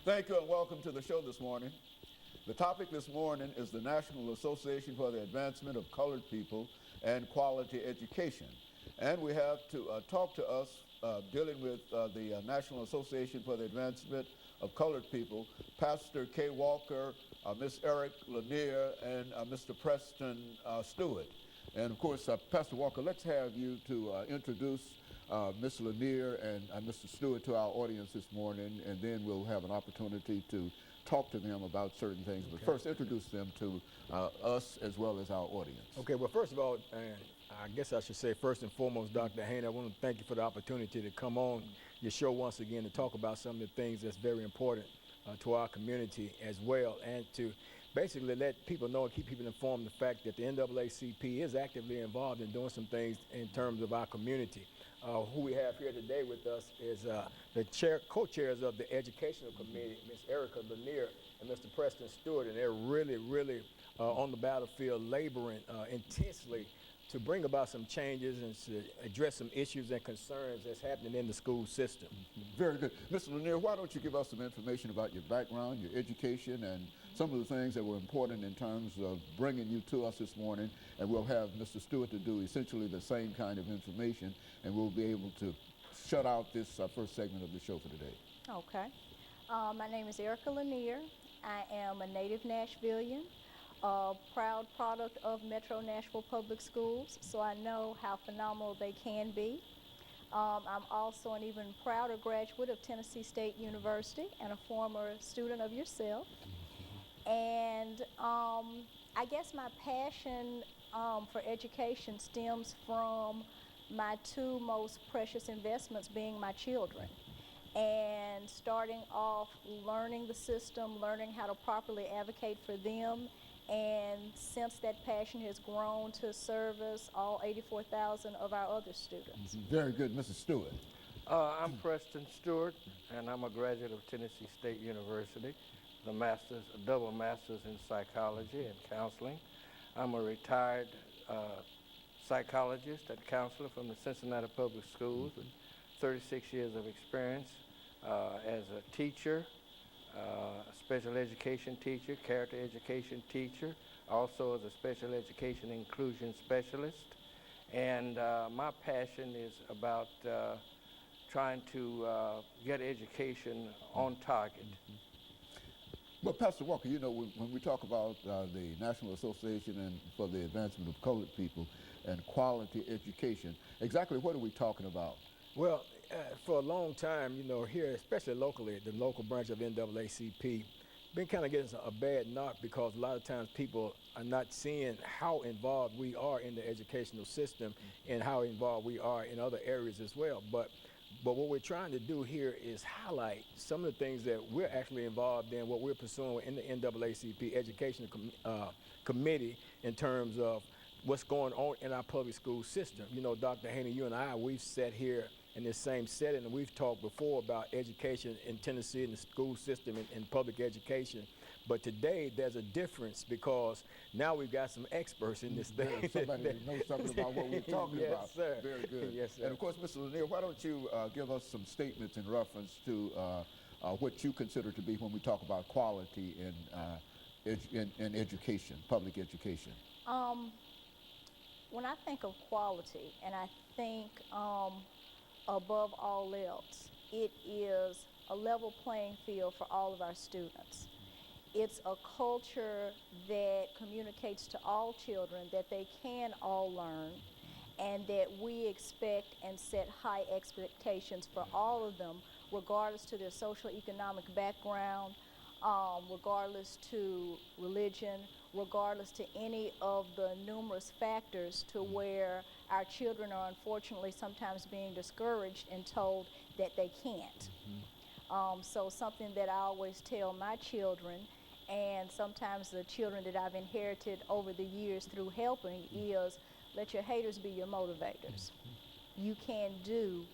Thank you and welcome to the show this morning. The topic this morning is the National Association for the Advancement of Colored People and Quality Education. And we have to talk to us dealing with the National Association for the Advancement of Colored People, Pastor KWalker, Ms. Eric Lanier, and Mr. Preston Stewart. And of course, Pastor Walker, let's have you to introduce Ms. Lanier and Mr. Stewart to our audience this morning, and then we'll have an opportunity to talk to them about certain things. But first, introduce them to us as well as our audience. Okay, well, first of all, I guess I should say first and foremost, Dr. Haney, I want to thank you for the opportunity to come on your show once again to talk about some of the things that's very important to our community as well, and to basically let people know and keep people informed of the fact that the NAACP is actively involved in doing some things in terms of our community. Who we have here today with us is the co-chairs of the Educational Committee, Ms. Erica Lanier and Mr. Preston Stewart, and they're really on the battlefield laboring intensely to bring about some changes and to address some issues and concerns that's happening in the school system. Very good. Mr. Lanier, why don't you give us some information about your background, your education, and some of the things that were important in terms of bringing you to us this morning, and we'll have Mr. Stewart to do essentially the same kind of information, and we'll be able to shut out this first segment of the show for today. Okay. My name is Erica Lanier. I am a native Nashvilleian, a proud product of Metro Nashville Public Schools, so I know how phenomenal they can be. I'm also an even prouder graduate of Tennessee State University and a former student of yourself. And I guess my passion for education stems from my two most precious investments being my children. And starting off learning the system, learning how to properly advocate for them. And since that passion has grown to service all 84,000 of our other students. Very good. Mrs. Stewart. I'm Preston Stewart, and I'm a graduate of Tennessee State University, a double master's in psychology and counseling. I'm a retired psychologist and counselor from the Cincinnati Public Schools with 36 years of experience as a teacher, special education teacher, character education teacher, also as a special education inclusion specialist. And my passion is about trying to get education on target. Well, Pastor Walker, you know, when we talk about the National Association for the Advancement of Colored People and quality education, exactly what are we talking about? Well, for a long time, you know, here, especially locally, the local branch of NAACP, been kind of getting a bad knock because a lot of times people are not seeing how involved we are in the educational system and how involved we are in other areas as well. But what we're trying to do here is highlight some of the things that we're actually involved in, what we're pursuing in the NAACP Educational Committee in terms of what's going on in our public school system. You know, Dr. Haney, you and I, we've sat here in this same setting, and we've talked before about education in Tennessee and the school system and public education. But today there's a difference because now we've got some experts in this thing. Somebody that knows something about what we're talking about. Yes, sir. Very good. Yes, sir. And of course, Mr. Lanier, why don't you give us some statements in reference to what you consider to be when we talk about quality in education, public education? When I think of quality, and I think above all else, it is a level playing field for all of our students. It's a culture that communicates to all children that they can all learn, and that we expect and set high expectations for all of them, regardless to their social economic background, regardless to religion, regardless to any of the numerous factors to where our children are unfortunately sometimes being discouraged and told that they can't. So something that I always tell my children, and sometimes the children that I've inherited over the years through helping, is let your haters be your motivators. You can do,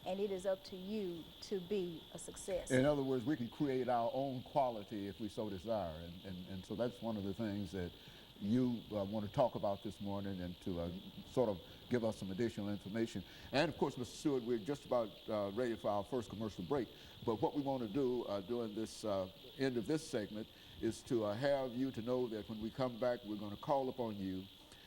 and it is up to you to be a success. In other words, we can create our own quality if we so desire. And so that's one of the things that you want to talk about this morning and to sort of give us some additional information. And of course, Mr. Stewart, we're just about ready for our first commercial break. But what we want to do during this end of this segment is to have you to know that when we come back, we're going to call upon you,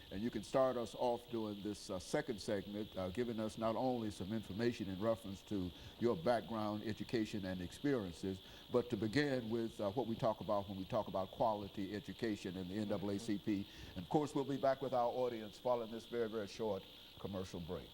and you can start us off during this second segment, giving us not only some information in reference to your background, education, and experiences, but to begin with what we talk about when we talk about quality education in the NAACP. And of course, we'll be back with our audience following this very, very short commercial break.